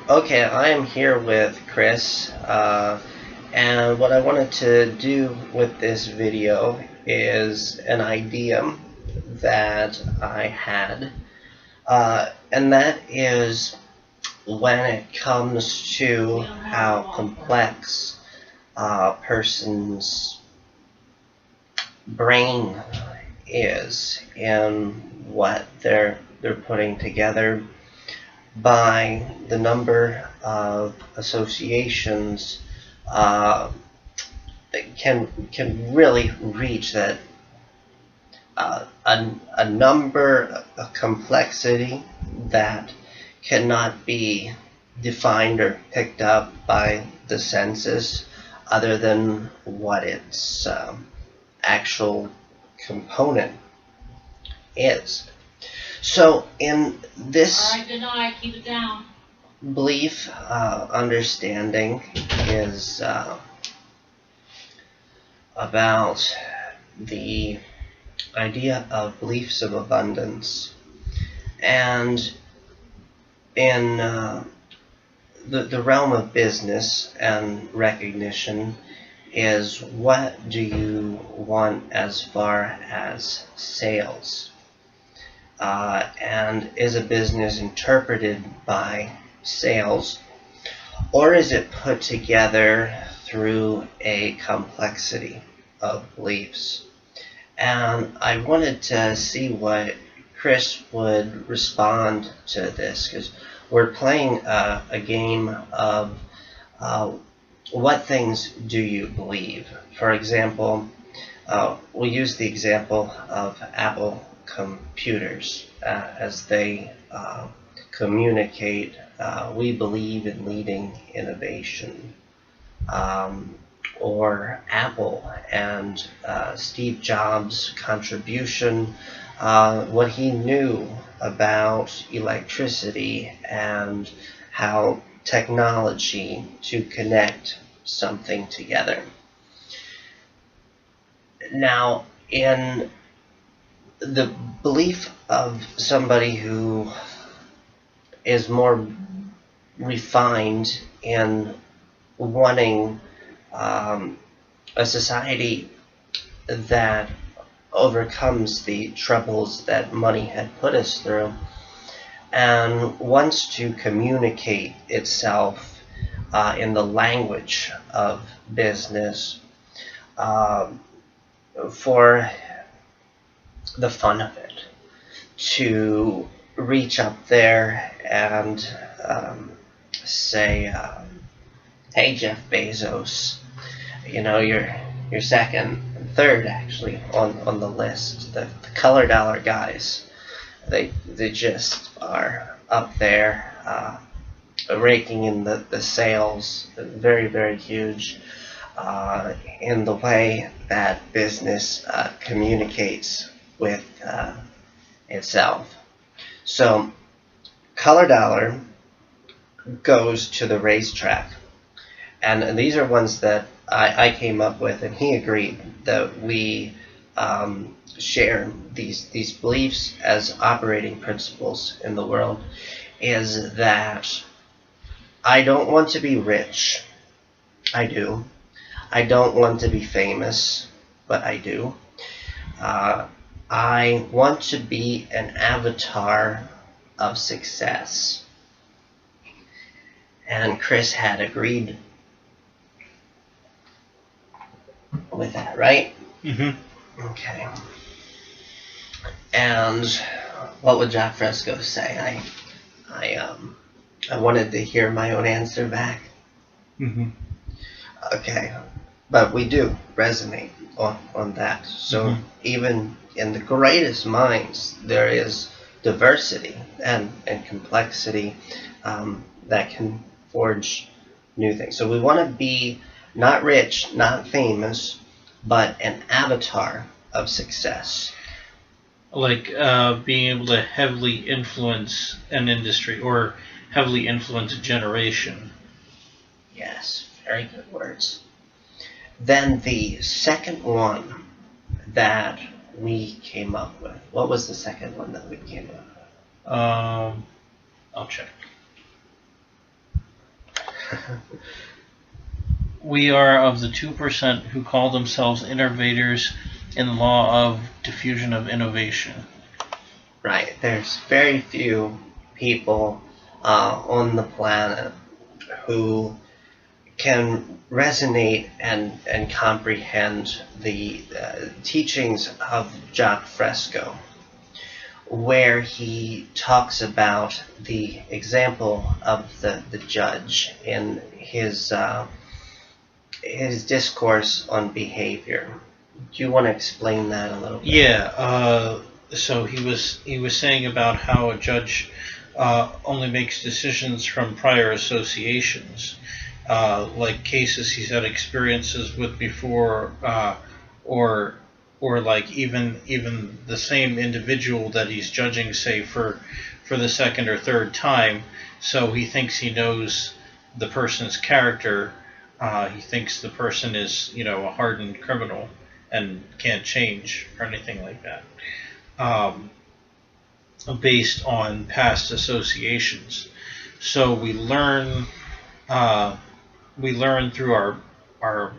Okay, I am here with Chris, and what I wanted to do with this video is an idea that I had, and that is when it comes to how complex a person's brain is in what they're putting together by the number of associations that can really reach that a number, a complexity that cannot be defined or picked up by the senses other than what its actual component is. So in this keep it down. belief, understanding is about the idea of beliefs of abundance. And in the realm of business and recognition is, what do you want as far as sales? And is a business interpreted by sales, or is it put together through a complexity of beliefs? And I wanted to see what Chris would respond to this, because we're playing a game of what things do you believe? For example, we'll use the example of Apple computers as they communicate, we believe in leading innovation. Or Apple and Steve Jobs' contribution, what he knew about electricity and how technology to connect something together. Now, in the belief of somebody who is more refined in wanting a society that overcomes the troubles that money had put us through and wants to communicate itself in the language of business for the fun of it, to reach up there and say, hey, Jeff Bezos, you're second and third actually on the list. The color dollar guys, they just are up there raking in the sales, very, very huge in the way that business communicates with itself. So color dollar goes to the racetrack. And these are ones that I came up with, and he agreed that we share these beliefs as operating principles in the world, is that I don't want to be rich. I do. I don't want to be famous, but I do. I want to be an avatar of success. And Chris had agreed with that, right? Mm-hmm. Okay. And what would Jack Fresco say? I wanted to hear my own answer back. Mm-hmm. Okay, but we do resonate on that. So even in the greatest minds, there is diversity and complexity that can forge new things. So we want to be not rich, not famous, but an avatar of success. Like being able to heavily influence an industry or heavily influence a generation. Yes, very good words. Then the second one that we came up with. What was the second one that we came up with? I'll check. We are of the 2% who call themselves innovators in the law of diffusion of innovation. Right. There's very few people on the planet who can resonate and comprehend the teachings of Jacques Fresco, where he talks about the example of the judge in his discourse on behavior. Do you want to explain that a little bit? Yeah. So he was saying about how a judge only makes decisions from prior associations, like cases he's had experiences with before, or like even the same individual that he's judging, say for the second or third time. So he thinks he knows the person's character. He thinks the person is, a hardened criminal and can't change or anything like that, based on past associations. So we learn through our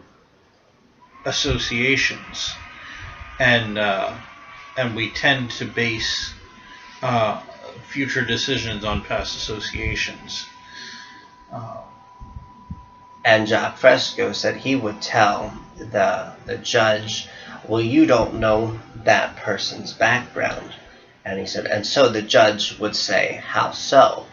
associations, and we tend to base future decisions on past associations. And Jacques Fresco said he would tell the judge, well, you don't know that person's background. And he said, and so the judge would say, how so?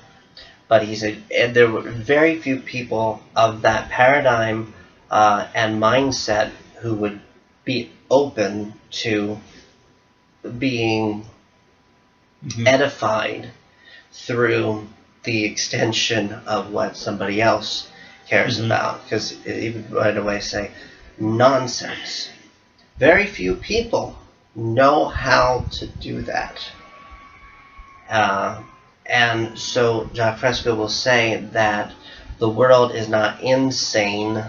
But he said, there were very few people of that paradigm and mindset who would be open to being edified through the extension of what somebody else cares about. Because even right away say, nonsense. Very few people know how to do that. And so Jacques Fresco will say that the world is not insane,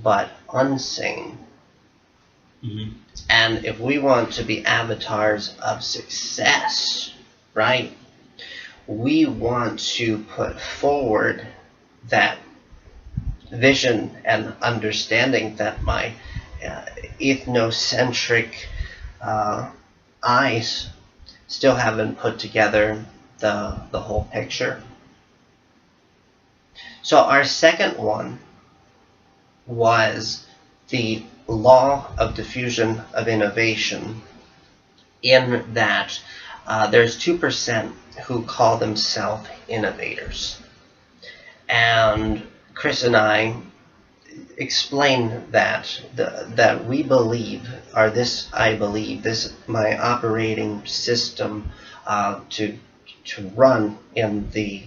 but unsane. And if we want to be avatars of success, right, we want to put forward that vision and understanding that my ethnocentric eyes still haven't put together the whole picture. So our second one was the law of diffusion of innovation, in that there's 2% who call themselves innovators. And Chris and I explain that that we believe, or this I believe, this my operating system to run in the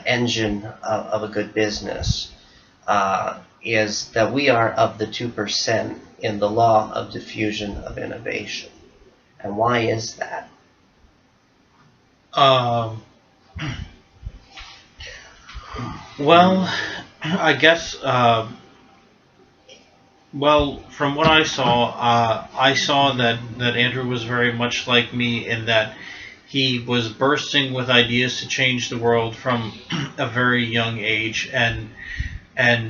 engine of a good business is that we are of the 2% in the law of diffusion of innovation. And why is that? Well, I guess, well, from what I saw that Andrew was very much like me in that he was bursting with ideas to change the world from a very young age, and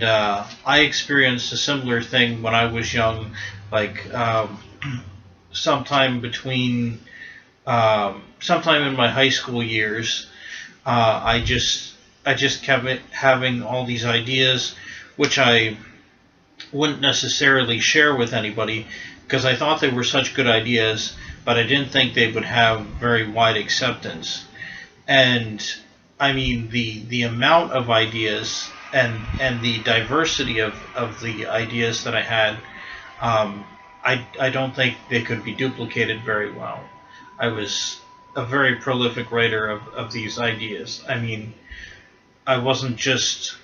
I experienced a similar thing when I was young, like sometime in my high school years. I just kept having all these ideas, which I wouldn't necessarily share with anybody because I thought they were such good ideas, but I didn't think they would have very wide acceptance. And I mean, the amount of ideas and the diversity of the ideas that I had, I don't think they could be duplicated very well. I was a very prolific writer of these ideas. I mean, I wasn't just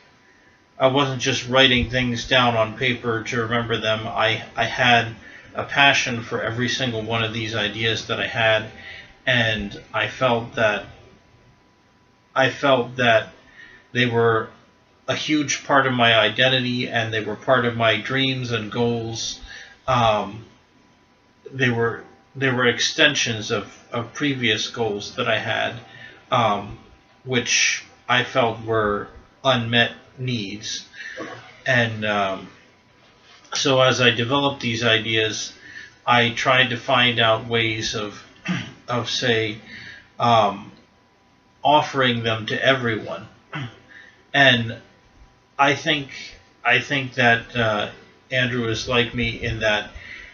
writing things down on paper to remember them. I had a passion for every single one of these ideas that I had, and I felt that they were a huge part of my identity, and they were part of my dreams and goals. They were extensions of previous goals that I had, which I felt were unmet needs. And so as I developed these ideas, I tried to find out ways of say, offering them to everyone. And I think that Andrew is like me in that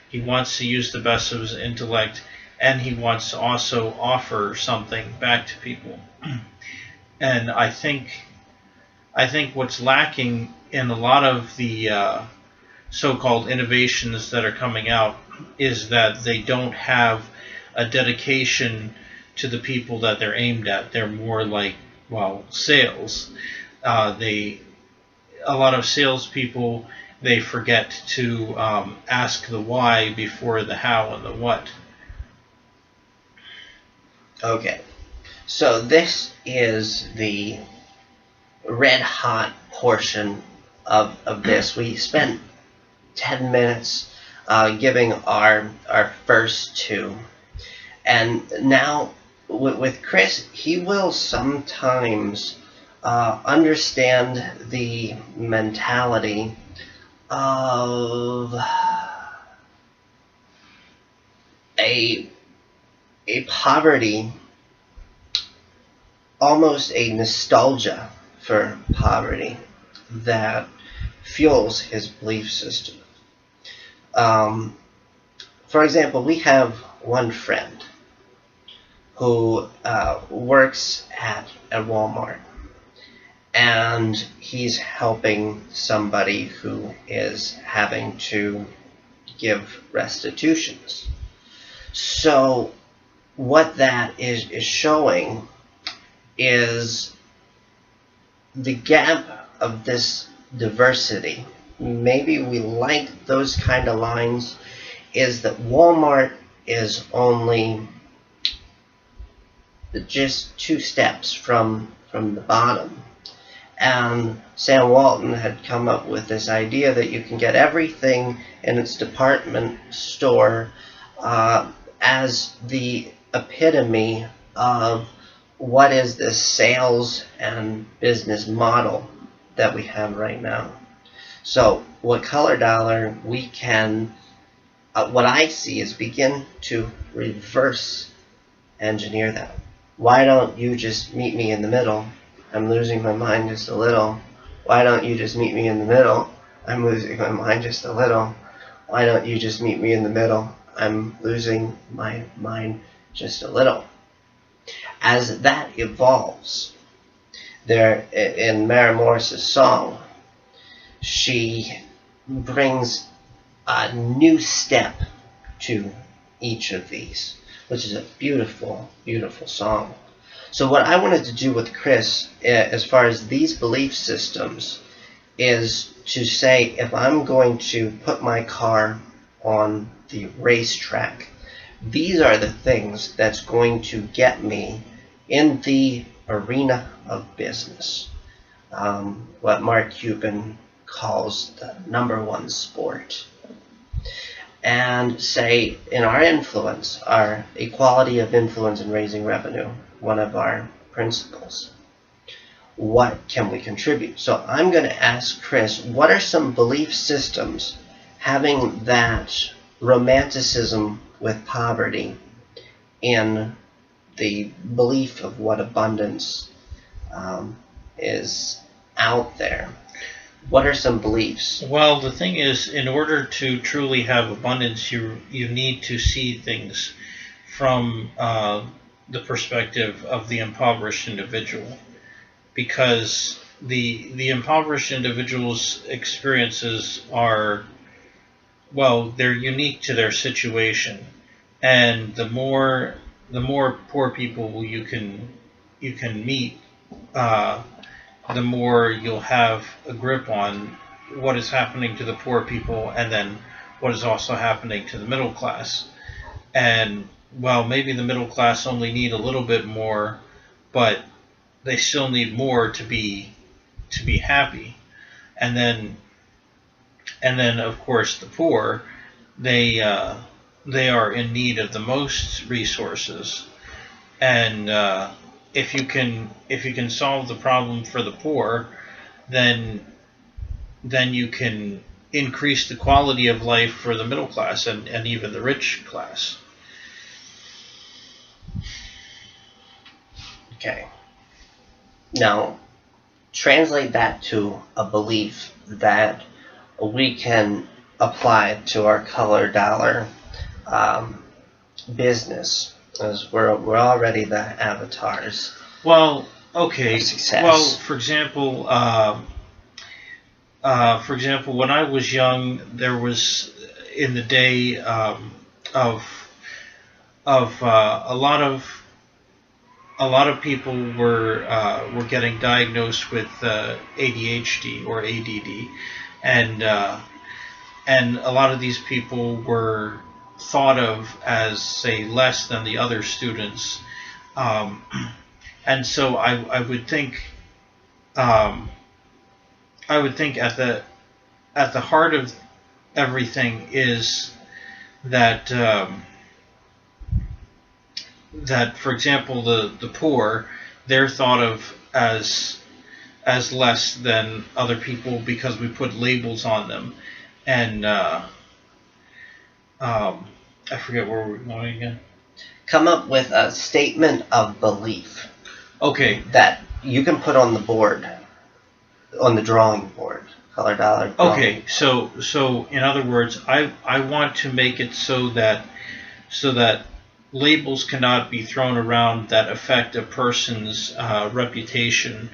he wants to use the best of his intellect, and he wants to also offer something back to people. And I think what's lacking in a lot of the so-called innovations that are coming out is that they don't have a dedication to the people that they're aimed at. They're more like, well, sales. A lot of salespeople, they forget to ask the why before the how and the what. Okay, so this is the red hot portion of this. We spent 10 minutes giving our first two. And now with Chris, he will sometimes understand the mentality of a poverty, almost a nostalgia for poverty that fuels his belief system. For example, we have one friend who works at Walmart, and he's helping somebody who is having to give restitutions. So what that is showing is the gap of this diversity. Maybe we like those kind of lines, is that Walmart is only just 2 steps from the bottom. And Sam Walton had come up with this idea that you can get everything in its department store as the epitome of what is this sales and business model that we have right now. So with Color Dollar, we can, what I see is begin to reverse engineer that. Why don't you just meet me in the middle? I'm losing my mind just a little. Why don't you just meet me in the middle? I'm losing my mind just a little. Why don't you just meet me in the middle? I'm losing my mind just a little. As that evolves, there in Mary Morris's song, she brings a new step to each of these, which is a beautiful, beautiful song. So what I wanted to do with Chris, as far as these belief systems, is to say, if I'm going to put my car on the racetrack, these are the things that's going to get me in the arena of business. What Mark Cuban calls the #1 sport. And say, in our influence, our equality of influence in raising revenue, one of our principles, what can we contribute? So I'm going to ask Chris, what are some belief systems having that romanticism with poverty in the belief of what abundance is out there? What are some beliefs? Well, the thing is, in order to truly have abundance, you need to see things from the perspective of the impoverished individual, because the impoverished individual's experiences are, well, they're unique to their situation, and the more poor people you can meet, the more you'll have a grip on what is happening to the poor people, and then what is also happening to the middle class. And well, maybe the middle class only need a little bit more, but they still need more to be happy. And then of course the poor, they are in need of the most resources. And if you can solve the problem for the poor, then you can increase the quality of life for the middle class and even the rich class. Okay. Now, translate that to a belief that we can apply to our color dollar business, as we're already the avatars. Well, okay. Success. Well, for example, when I was young, there was in the day of a lot of people were getting diagnosed with ADHD or ADD, and a lot of these people were thought of as, say, less than the other students, and so I would think at the heart of everything is that that, for example, the poor, they're thought of as less than other people because we put labels on them, and I forget where we're going again. Come up with a statement of belief. Okay. That you can put on the board, on the drawing board, color dollar. Okay, so in other words, I want to make it so that labels cannot be thrown around that affect a person's reputation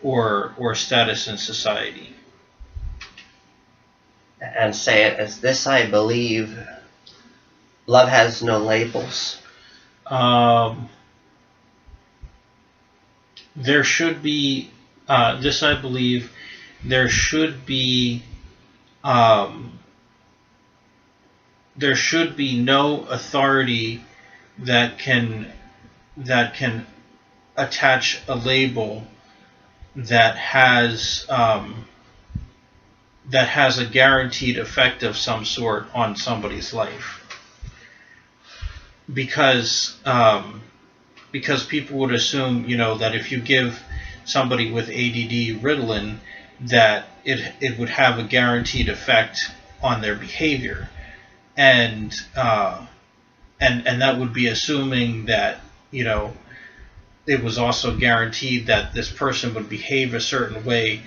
or status in society. And say it as this: I believe love has no labels. There should be this. I believe there should be no authority that can attach a label that has a guaranteed effect of some sort on somebody's life, because people would assume, that if you give somebody with ADD Ritalin, that it would have a guaranteed effect on their behavior, and that would be assuming that it was also guaranteed that this person would behave a certain way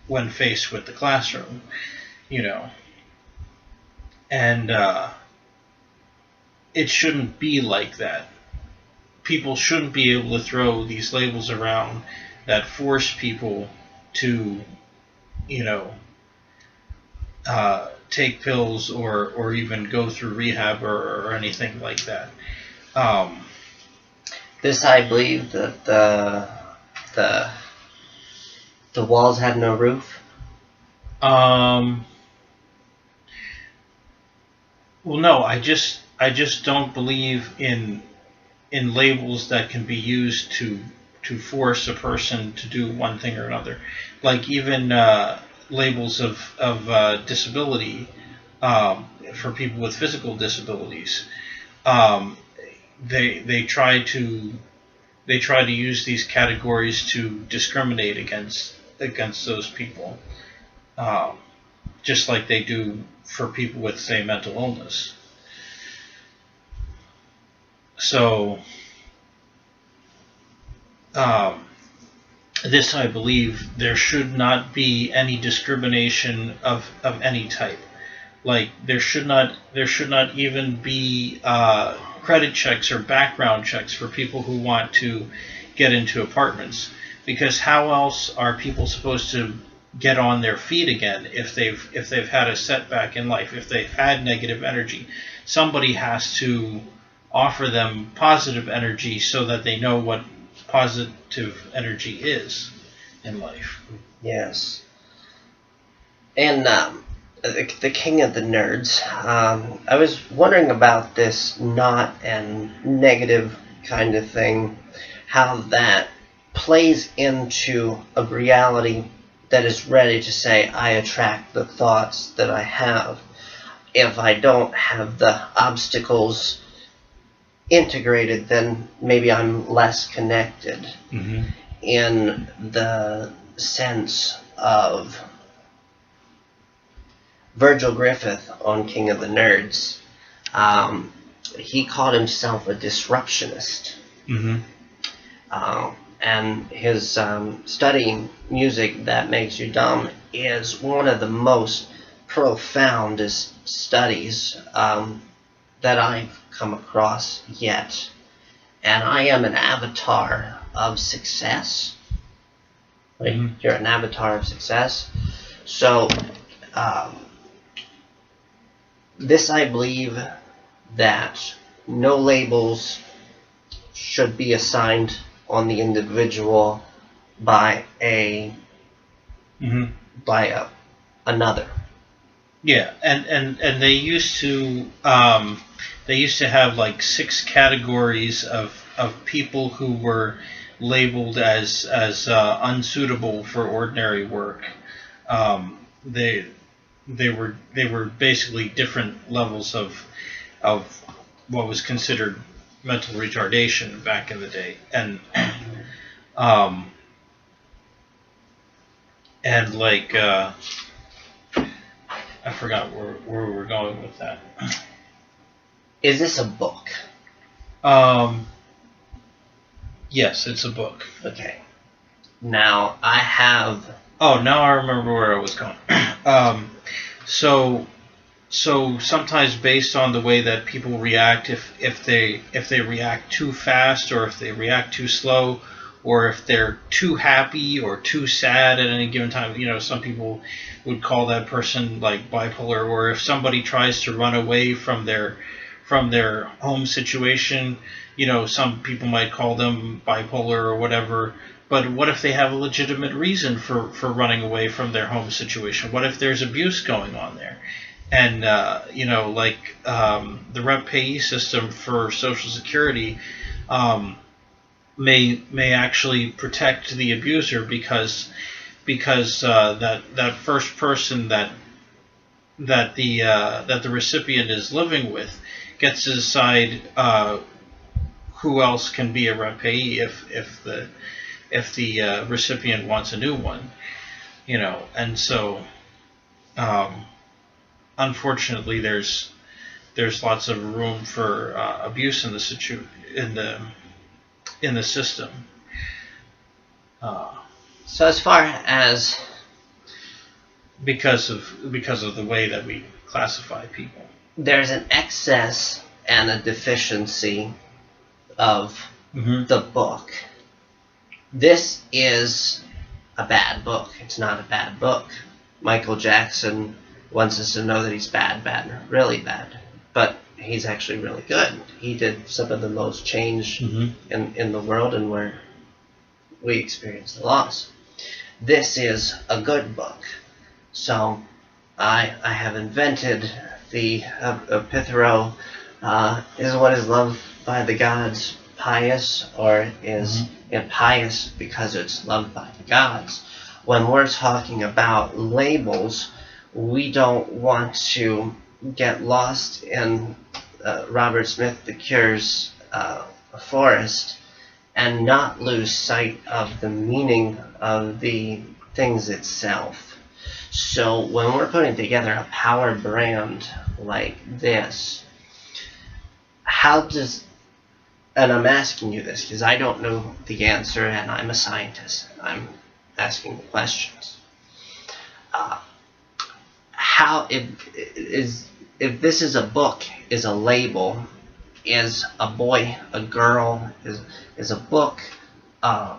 when faced with the classroom, and it shouldn't be like that. People shouldn't be able to throw these labels around that force people to, take pills or even go through rehab or anything like that. This, I believe that the walls have no roof. Well, no, I just don't believe in labels that can be used to force a person to do one thing or another. Like even labels of disability for people with physical disabilities. They try to use these categories to discriminate against those people, just like they do for people with, say, mental illness. So this, I believe, there should not be any discrimination of any type. Like there should not even be credit checks or background checks for people who want to get into apartments, because how else are people supposed to get on their feet again if they've had a setback in life, if they've had negative energy? Somebody has to offer them positive energy so that they know what positive energy is in life. Yes. And the king of the nerds, I was wondering about this not and negative kind of thing, how that plays into a reality that is ready to say, I attract the thoughts that I have. If I don't have the obstacles integrated, then maybe I'm less connected. Mm-hmm. In sense of Virgil Griffith on King of the Nerds. He called himself a disruptionist. Mm-hmm. And his studying music that makes you dumb is one of the most profoundest studies that I've come across yet. And I am an avatar of success. Like, you're an avatar of success. So, this I believe that no labels should be assigned on the individual by another. Yeah, and they used to have like 6 categories of people who were labeled as unsuitable for ordinary work. They were basically different levels of what was considered mental retardation back in the day, and like I forgot where we were going with that. Is this a book? Yes, it's a book. Okay. Now I have. Oh, now I remember where I was going. So sometimes based on the way that people react, if they react too fast, or if they react too slow, or if they're too happy or too sad at any given time, some people would call that person like bipolar. Or if somebody tries to run away from their home situation, some people might call them bipolar or whatever. But what if they have a legitimate reason for running away from their home situation? What if there's abuse going on there? And, the rent payee system for Social Security may actually protect the abuser, because that first person that the recipient is living with gets to decide who else can be a rent payee if the recipient wants a new one, and so unfortunately there's lots of room for abuse in the system. So as far as because of the way that we classify people, there's an excess and a deficiency of the book. This is a bad book. It's not a bad book. Michael Jackson wants us to know that he's bad, really bad. But he's actually really good. He did some of the most change in the world, and where we experience the loss. This is a good book. So I have invented the Epithero. Is what is loved by the gods pious, or is it pious because it's loved by the gods? When we're talking about labels, we don't want to get lost in Robert Smith the Cure's forest and not lose sight of the meaning of the things itself. So when we're putting together a power brand like this, how does, and I'm asking you this because I don't know the answer, and I'm a scientist, I'm asking the questions. How, if this is a book, is a label, is a boy, a girl, is a book a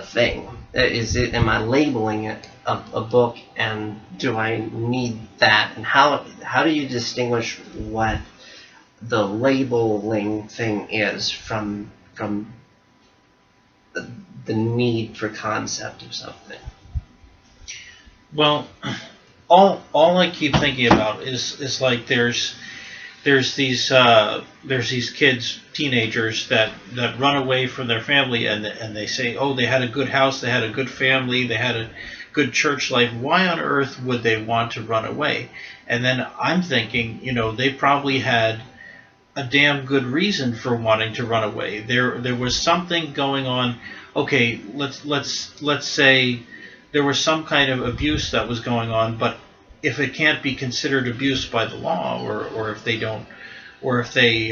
thing? Am I labeling it a book, and do I need that? And how do you distinguish what the labeling thing is from the need for concept of something? Well, all I keep thinking about is like there's these kids, teenagers that run away from their family, and they say, oh, they had a good house, they had a good family, they had a good church life. Why on earth would they want to run away? And then I'm thinking, they probably had a damn good reason for wanting to run away. There was something going on. Okay, let's say there was some kind of abuse that was going on, but if it can't be considered abuse by the law, or if they don't, or if they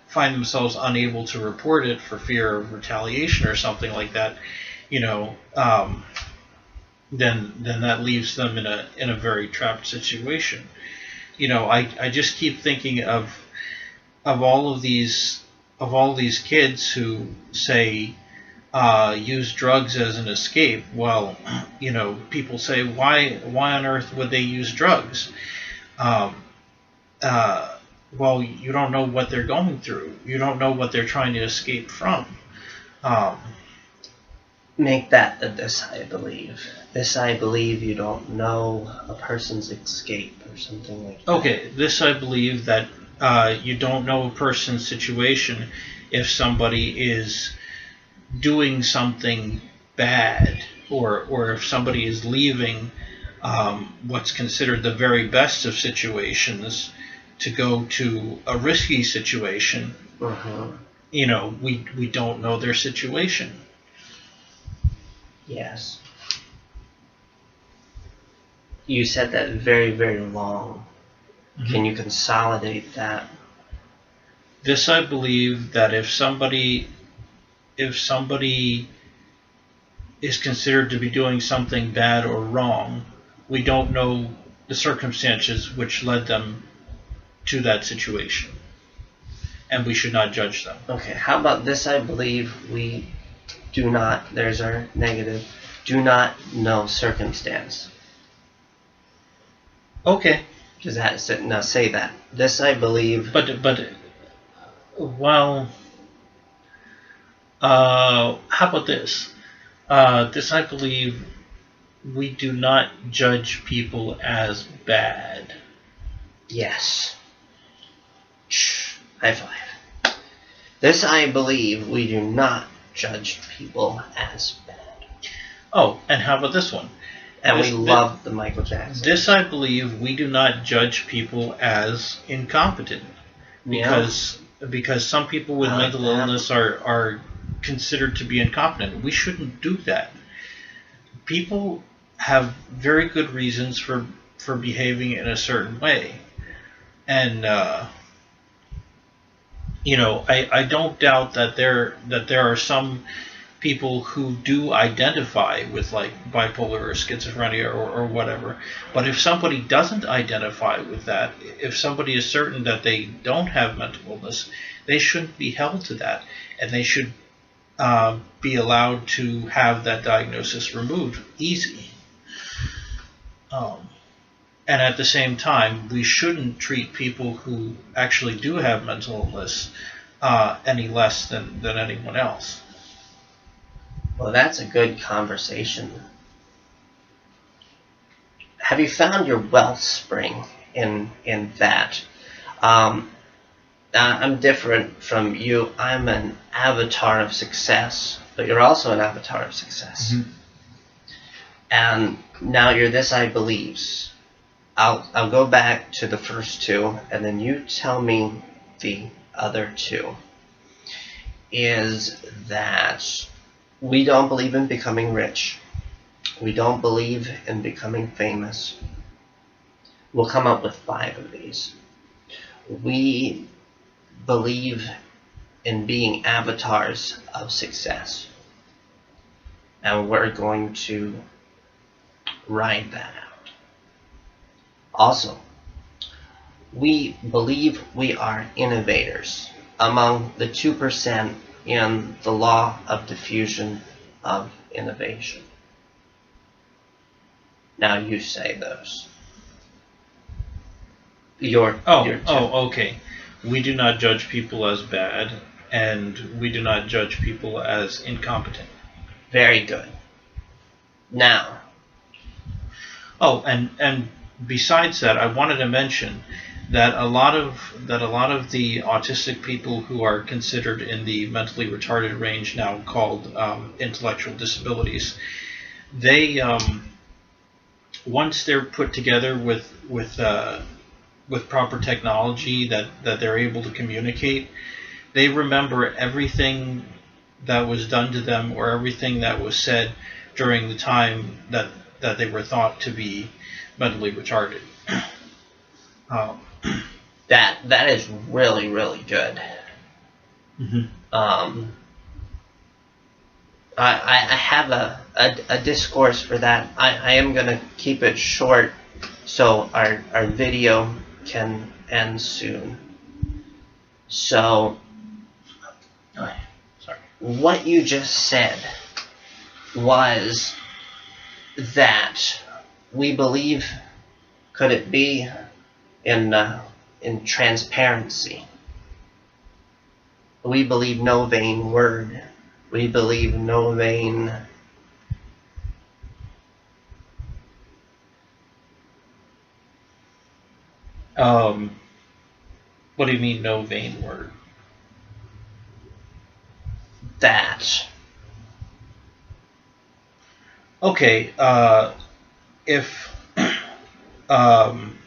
find themselves unable to report it for fear of retaliation or something like that, you know, then that leaves them in a very trapped situation. You know, I just keep thinking of all of these kids who say use drugs as an escape. Well, you know, people say, why on earth would they use drugs? Well, you don't know what they're going through. You don't know what they're trying to escape from. Make that a this I believe. This I believe you don't know a person's escape or something like that. Okay, this I believe that you don't know a person's situation if somebody is doing something bad, or if somebody is leaving what's considered the very best of situations to go to a risky situation. You know, we don't know their situation. Yes. You said that very, very long. Mm-hmm. Can you consolidate that? This I believe that if somebody is considered to be doing something bad or wrong, we don't know the circumstances which led them to that situation, and we should not judge them. Okay, how about this I believe we do not, there's our negative, do not know circumstance. Okay. Does that, now say that. This I believe. But well, how about this? This I believe we do not judge people as bad. Yes. Shh. High five. This I believe we do not judge people as bad. Oh, and how about this one? And we love the Michael Jackson. This I believe we do not judge people as incompetent. Because some people with mental illness are considered to be incompetent. We shouldn't do that. People have very good reasons for behaving in a certain way. And you know, I don't doubt that there are some people who do identify with like bipolar or schizophrenia or whatever. But if somebody doesn't identify with that, if somebody is certain that they don't have mental illness, they shouldn't be held to that, and they should be allowed to have that diagnosis removed easy. And at the same time, we shouldn't treat people who actually do have mental illness any less than anyone else. Well, that's a good conversation. Have you found your wellspring in that? I'm different from you. I'm an avatar of success, but you're also an avatar of success. Mm-hmm. And now you're this I believes. I'll go back to the first two, and then you tell me the other two. Is that we don't believe in becoming rich. We don't believe in becoming famous. We'll come up with 5 of these. We believe in being avatars of success. And we're going to ride that out. Also, we believe we are innovators among the 2% in the law of diffusion of innovation. Now you say those. Your two. Okay. We do not judge people as bad, and we do not judge people as incompetent. Very good. Now. Oh, and besides that, I wanted to mention that a lot of the autistic people who are considered in the mentally retarded range now, called intellectual disabilities, they once they're put together with proper technology that they're able to communicate, they remember everything that was done to them, or everything that was said during the time that they were thought to be mentally retarded. Um, That is really, really good. mhm. I have a discourse for that. I am going to keep it short so our video can end soon. So, Sorry. what you just said was that we believe, could it be, in transparency. We believe no vain word. We believe no vain. What do you mean, no vain word? That. Okay. If um,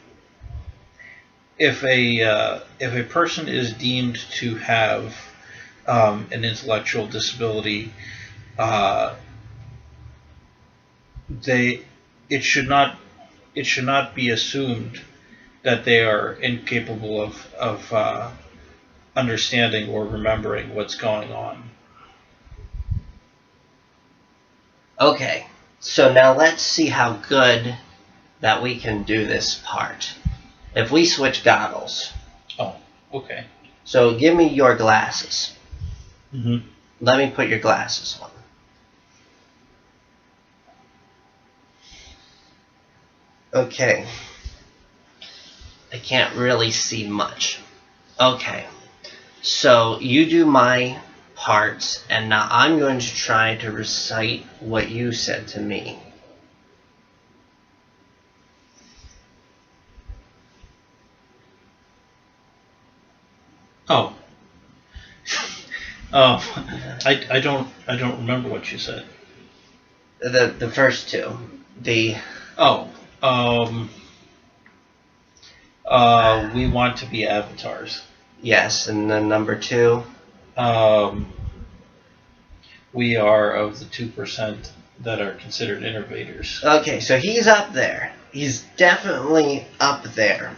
if a person is deemed to have an intellectual disability, uh, they it should not be assumed that they are incapable of understanding or remembering what's going on. Okay. So now let's see how good that we can do this part. If we switch goggles. Oh, okay. So give me your glasses. Mm-hmm. Let me put your glasses on. Okay. I can't really see much. Okay. So you do my parts, and now I'm going to try to recite what you said to me. Oh. I don't remember what you said. The first two. The we want to be avatars. yes, and then number two. We are of the 2% that are considered innovators. Okay, so he's up there. He's definitely up there.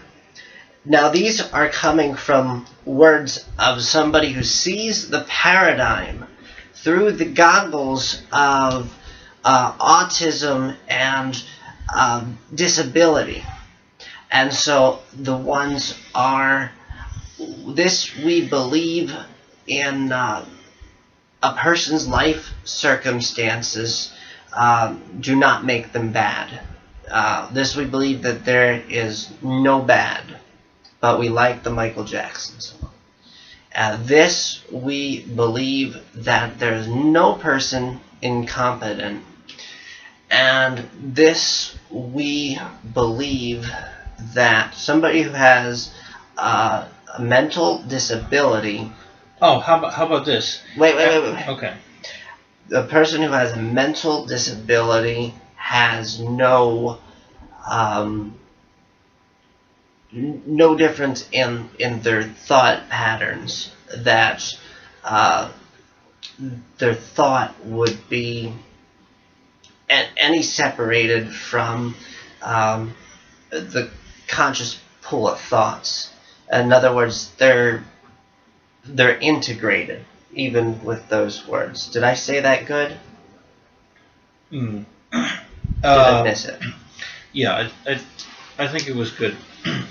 Now these are coming from words of somebody who sees the paradigm through the goggles of autism and disability. And so the ones are, this we believe in a person's life circumstances do not make them bad. This we believe that there is no bad, but we like the Michael Jackson song. This we believe that there is no person incompetent, and this we believe that somebody who has a mental disability. Oh, how about this? Wait. Okay. The person who has a mental disability has no difference in their thought patterns, that their thought would be any separated from the conscious pool of thoughts. In other words, they're integrated, even with those words. Did I say that good? Mm. Did I miss it? Yeah, I think it was good.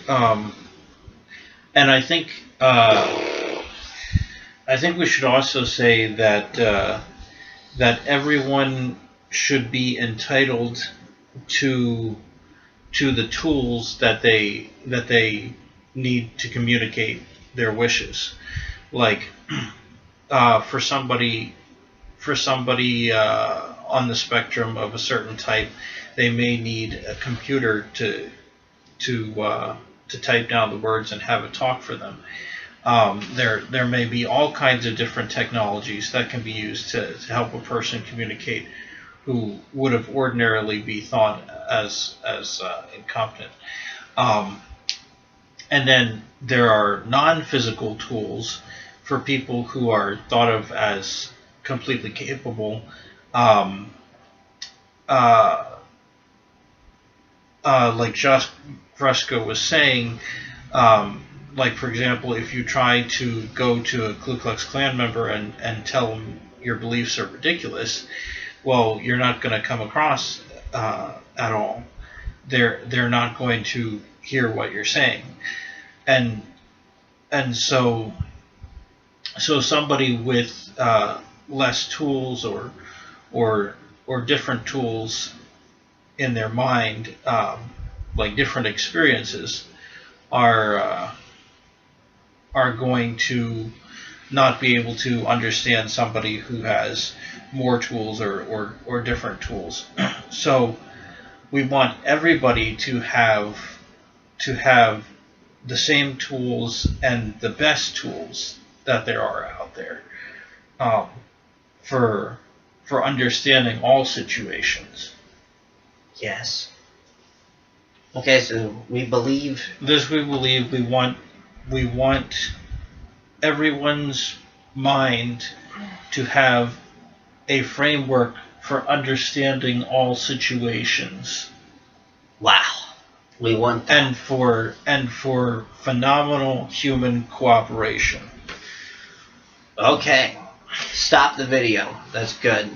And I think we should also say that that everyone should be entitled to the tools that they need to communicate their wishes. Like for somebody on the spectrum of a certain type, they may need a computer to type down the words and have it talk for them. There may be all kinds of different technologies that can be used to help a person communicate who would have ordinarily be thought as incompetent. And then there are non-physical tools for people who are thought of as completely capable. Like Josh Fresco was saying, like for example, if you try to go to a Ku Klux Klan member and tell them your beliefs are ridiculous, well, you're not going to come across at all. They're not going to hear what you're saying, and so somebody with less tools or different tools in their mind, like different experiences, are going to not be able to understand somebody who has more tools or different tools. So we want everybody to have the same tools and the best tools that there are out there, for understanding all situations. Yes. Okay, so we believe we want everyone's mind to have a framework for understanding all situations. Wow. We want that. And for phenomenal human cooperation. Okay. Stop the video. That's good.